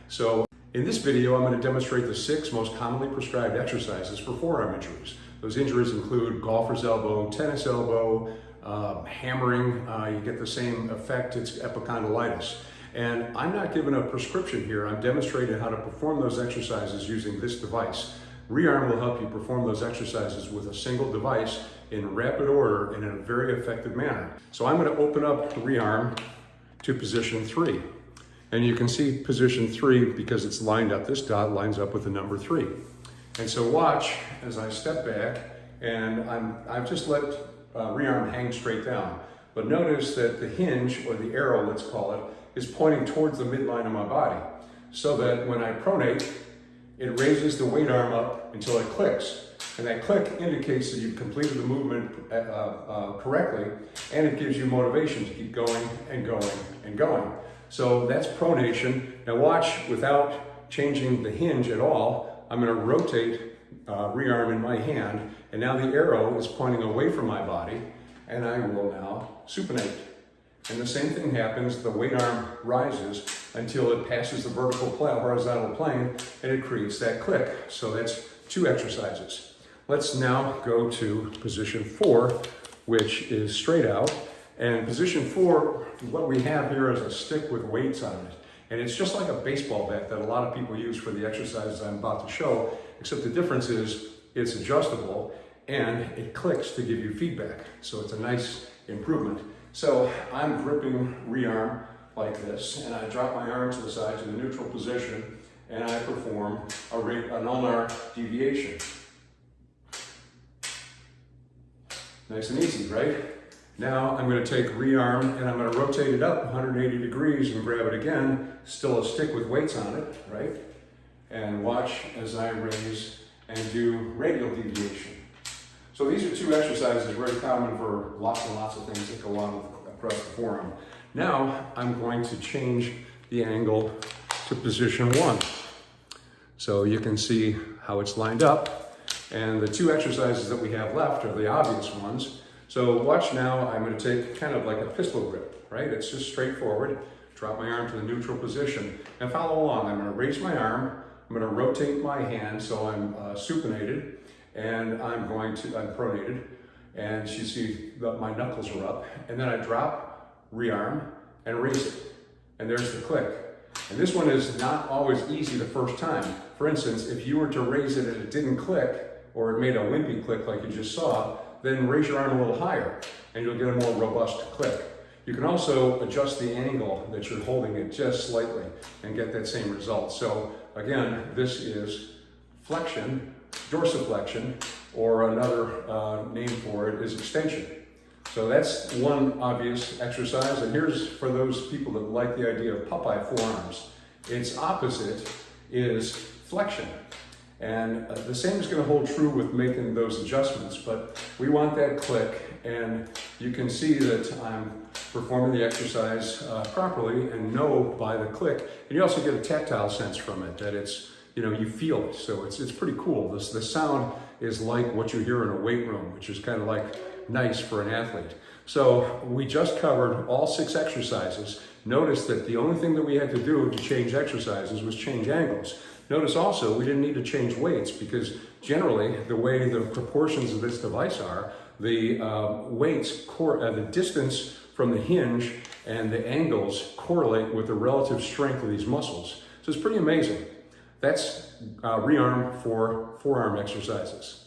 So in this video, I'm going to demonstrate the 6 most commonly prescribed exercises for forearm injuries. Those injuries include golfer's elbow, tennis elbow, hammering. You get the same effect, it's epicondylitis. And I'm not giving a prescription here, I'm demonstrating how to perform those exercises using this device. Rearm will help you perform those exercises with a single device in rapid order and in a very effective manner. So I'm going to open up Rearm to position 3. And you can see position 3 because it's lined up, this dot lines up with the number 3. And so watch as I step back and I've just let Rearm hang straight down. But notice that the hinge, or the arrow let's call it, is pointing towards the midline of my body. So that when I pronate, it raises the weight arm up until it clicks. And that click indicates that you've completed the movement correctly, and it gives you motivation to keep going and going and going. So that's pronation. Now watch, without changing the hinge at all, I'm going to rotate rearm in my hand, and now the arrow is pointing away from my body, and I will now supinate. And the same thing happens, the weight arm rises until it passes the horizontal plane, and it creates that click. So that's 2 exercises. Let's now go to position 4, which is straight out. And position 4, what we have here is a stick with weights on it. And it's just like a baseball bat that a lot of people use for the exercises I'm about to show, except the difference is it's adjustable and it clicks to give you feedback. So it's a nice improvement. So I'm gripping rearm like this, and I drop my arm to the side to the neutral position, and I perform an ulnar deviation. Nice and easy, right? Now I'm going to take rearm and I'm going to rotate it up 180 degrees and grab it again, still a stick with weights on it, right? And watch as I raise and do radial deviation. So these are 2 exercises very common for lots and lots of things that go on across the forearm. Now I'm going to change the angle to position 1. So you can see how it's lined up, and the 2 exercises that we have left are the obvious ones. So watch now, I'm going to take kind of like a pistol grip, right? It's just straightforward. Drop my arm to the neutral position and follow along. I'm going to raise my arm, I'm going to rotate my hand so I'm supinated, and I'm pronated, and you see that my knuckles are up, and then I drop rearm and raise it, and there's the click. And this one is not always easy the first time. For instance, if you were to raise it and it didn't click, or it made a wimpy click like you just saw, then raise your arm a little higher, and you'll get a more robust click. You can also adjust the angle that you're holding it just slightly and get that same result. So again, this is flexion, dorsiflexion, or another name for it is extension. So that's one obvious exercise, and here's for those people that like the idea of Popeye forearms. Its opposite is flexion. And the same is going to hold true with making those adjustments, but we want that click, and you can see that I'm performing the exercise properly and know by the click. And you also get a tactile sense from it, that it's, you feel it, so it's pretty cool. The sound is like what you hear in a weight room, which is kind of like nice for an athlete. So we just covered all 6 exercises. Notice that the only thing that we had to do to change exercises was change angles. Notice also we didn't need to change weights, because generally the way the proportions of this device are, the weights, the distance from the hinge and the angles correlate with the relative strength of these muscles. So it's pretty amazing. That's rearm for forearm exercises.